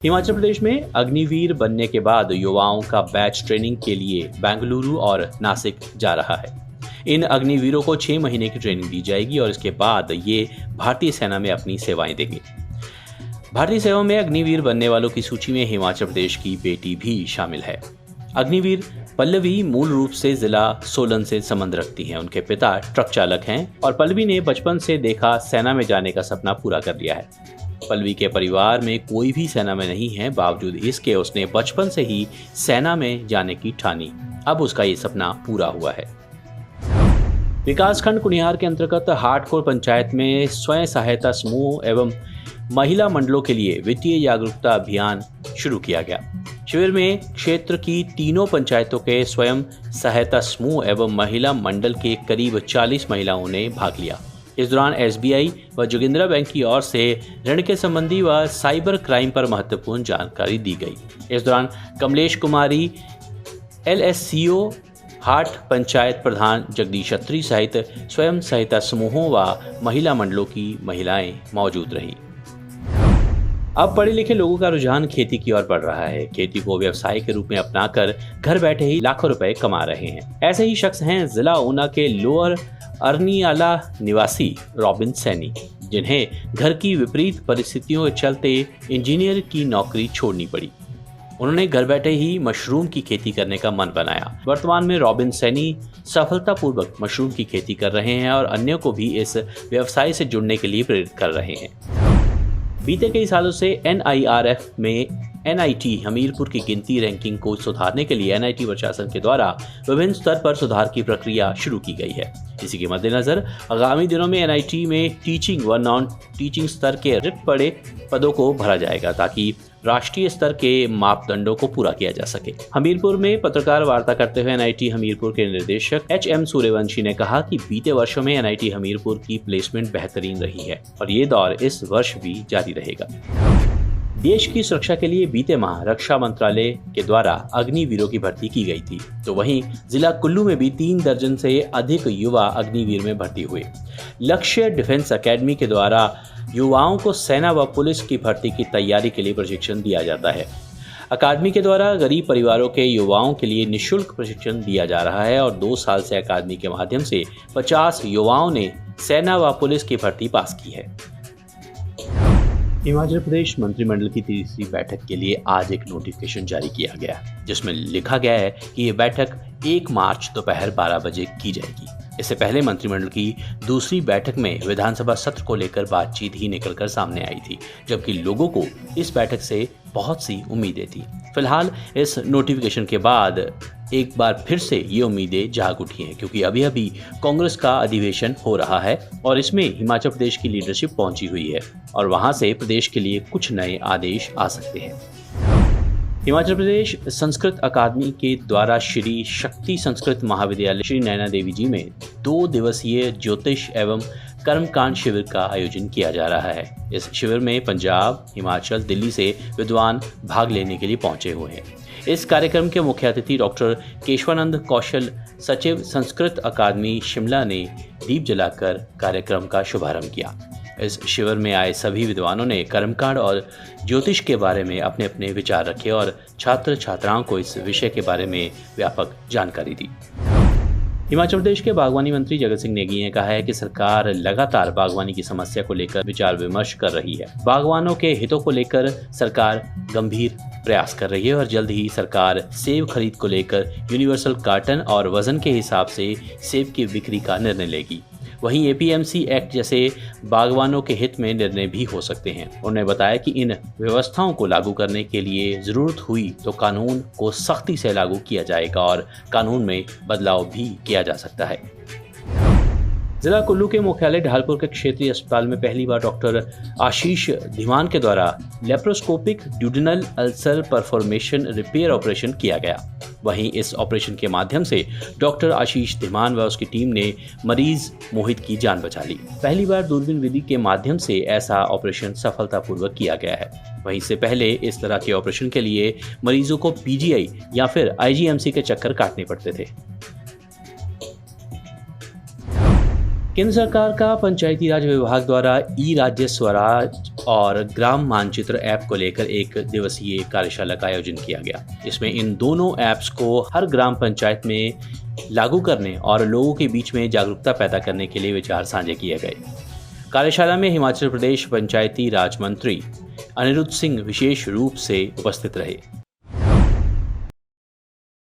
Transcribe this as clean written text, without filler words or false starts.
हिमाचल प्रदेश में अग्निवीर बनने के बाद युवाओं का बैच ट्रेनिंग के लिए बेंगलुरु और नासिक जा रहा है। इन अग्निवीरों को 6 महीने की ट्रेनिंग दी जाएगी और इसके बाद ये भारतीय सेना में अपनी सेवाएं देंगे। भारतीय सेवा में अग्निवीर बनने वालों की सूची में हिमाचल प्रदेश की बेटी भी शामिल है। अग्निवीर पल्लवी मूल रूप से जिला सोलन से संबंध रखती हैं। उनके पिता ट्रक चालक हैं और पल्लवी ने बचपन से देखा सेना में जाने का सपना पूरा कर लिया है। पल्लवी के परिवार में कोई भी सेना में नहीं है, बावजूद इसके उसने बचपन से ही सेना में जाने की ठानी। अब उसका ये सपना पूरा हुआ है। विकासखंड कुनिहार के अंतर्गत हाटकोर पंचायत में स्वयं सहायता समूह एवं महिला मंडलों के लिए वित्तीय जागरूकता अभियान शुरू किया गया। शिविर में क्षेत्र की तीनों पंचायतों के स्वयं सहायता समूह एवं महिला मंडल के करीब 40 महिलाओं ने भाग लिया। इस दौरान एसबीआई व जोगिंद्रा बैंक की ओर से ऋण के संबंधी व साइबर क्राइम पर महत्वपूर्ण जानकारी दी गई। इस दौरान कमलेश कुमारी, एलएससीओ, हाट पंचायत प्रधान जगदीश अत्री सहित स्वयं सहायता समूहों व महिला मंडलों की महिलाएं मौजूद रहीं। अब पढ़े लिखे लोगों का रुझान खेती की ओर बढ़ रहा है। खेती को व्यवसाय के रूप में अपनाकर घर बैठे ही लाखों रुपए कमा रहे हैं। ऐसे ही शख्स हैं जिला ऊना के लोअर अरनियाला निवासी रॉबिन सैनी, जिन्हें घर की विपरीत परिस्थितियों के चलते इंजीनियर की नौकरी छोड़नी पड़ी। उन्होंने घर बैठे ही मशरूम की खेती करने का मन बनाया। वर्तमान में रॉबिन सैनी सफलतापूर्वक मशरूम की खेती कर रहे हैं और अन्यों को भी इस व्यवसाय से जुड़ने के लिए प्रेरित कर रहे हैं। बीते कई सालों से एनआईआरएफ में एनआईटी हमीरपुर की गिनती रैंकिंग को सुधारने के लिए एनआईटी प्रशासन के द्वारा विभिन्न स्तर पर सुधार की प्रक्रिया शुरू की गई है। इसी के मद्देनजर आगामी दिनों में एनआईटी में टीचिंग व नॉन टीचिंग स्तर के रिक्त पड़े पदों को भरा जाएगा, ताकि राष्ट्रीय स्तर के मापदंडों को पूरा किया जा सके। हमीरपुर में पत्रकार वार्ता करते हुए एनआईटी हमीरपुर के निदेशक एचएम सूर्यवंशी ने कहा कि बीते वर्षों में एनआईटी हमीरपुर की प्लेसमेंट बेहतरीन रही है और ये दौर इस वर्ष भी जारी रहेगा। देश की सुरक्षा के लिए बीते माह रक्षा मंत्रालय के द्वारा अग्निवीरों की भर्ती की गई थी, तो वहीं जिला कुल्लू में भी 3 दर्जन से अधिक युवा अग्निवीर में भर्ती हुए। लक्ष्य डिफेंस एकेडमी के द्वारा युवाओं को सेना व पुलिस की भर्ती की तैयारी के लिए प्रशिक्षण दिया जाता है। अकादमी के द्वारा गरीब परिवारों के युवाओं के लिए निःशुल्क प्रशिक्षण दिया जा रहा है और 2 साल से अकादमी के माध्यम से 50 युवाओं ने सेना व पुलिस की भर्ती पास की है। हिमाचल प्रदेश मंत्रिमंडल की तीसरी बैठक के लिए आज एक नोटिफिकेशन जारी किया गया, जिसमें लिखा गया है कि ये बैठक 1 मार्च दोपहर 12 बजे की जाएगी। इससे पहले मंत्रिमंडल की दूसरी बैठक में विधानसभा सत्र को लेकर बातचीत ही निकलकर सामने आई थी, जबकि लोगों को इस बैठक से बहुत सी उम्मीदें थी। फिलहाल इस नोटिफिकेशन के बाद एक बार फिर से ये उम्मीदें जाग उठी हैं, क्योंकि अभी अभी कांग्रेस का अधिवेशन हो रहा है और इसमें हिमाचल प्रदेश की लीडरशिप पहुंची हुई है और वहां से प्रदेश के लिए कुछ नए आदेश आ सकते हैं। हिमाचल प्रदेश संस्कृत अकादमी के द्वारा श्री शक्ति संस्कृत महाविद्यालय श्री नैना देवी जी में 2 दिवसीय ज्योतिष एवं कर्मकांड शिविर का आयोजन किया जा रहा है। इस शिविर में पंजाब, हिमाचल, दिल्ली से विद्वान भाग लेने के लिए पहुंचे हुए हैं। इस कार्यक्रम के मुख्य अतिथि डॉक्टर केशवानंद कौशल, सचिव संस्कृत अकादमी शिमला ने दीप जलाकर कार्यक्रम का शुभारंभ किया। इस शिविर में आए सभी विद्वानों ने कर्मकांड और ज्योतिष के बारे में अपने अपने विचार रखे और छात्र छात्राओं को इस विषय के बारे में व्यापक जानकारी दी। हिमाचल प्रदेश के बागवानी मंत्री जगत सिंह नेगी ने कहा है कि सरकार लगातार बागवानी की समस्या को लेकर विचार विमर्श कर रही है। बागवानों के हितों को लेकर सरकार गंभीर प्रयास कर रही है और जल्द ही सरकार सेब खरीद को लेकर यूनिवर्सल कार्टन और वजन के हिसाब से सेब की बिक्री का निर्णय लेगी। वहीं एपीएमसी एक्ट जैसे बागवानों के हित में निर्णय भी हो सकते हैं। उन्होंने बताया कि इन व्यवस्थाओं को लागू करने के लिए जरूरत हुई तो कानून को सख्ती से लागू किया जाएगा और कानून में बदलाव भी किया जा सकता है। जिला कुल्लू के मुख्यालय ढालपुर के क्षेत्रीय अस्पताल में पहली बार डॉक्टर आशीष धीमान के द्वारा laparoscopic duodenal ulcer perforation repair operation किया गया। वहीं इस ऑपरेशन के माध्यम से डॉक्टर आशीष धीमान व उसकी टीम ने मरीज मोहित की जान बचा ली। पहली बार दूरबीन विधि के माध्यम से ऐसा ऑपरेशन सफलतापूर्वक किया गया है। वहीं इससे पहले इस तरह के ऑपरेशन के लिए मरीजों को पीजीआई या फिर आईजीएमसी के चक्कर काटने पड़ते थे। केंद्र सरकार का पंचायती राज विभाग द्वारा ई राज्य स्वराज और ग्राम मानचित्र ऐप को लेकर एक दिवसीय कार्यशाला का आयोजन किया गया। इसमें इन दोनों ऐप्स को हर ग्राम पंचायत में लागू करने और लोगों के बीच में जागरूकता पैदा करने के लिए विचार साझे किए गए। कार्यशाला में हिमाचल प्रदेश पंचायती राज मंत्री अनिरुद्ध सिंह विशेष रूप से उपस्थित रहे।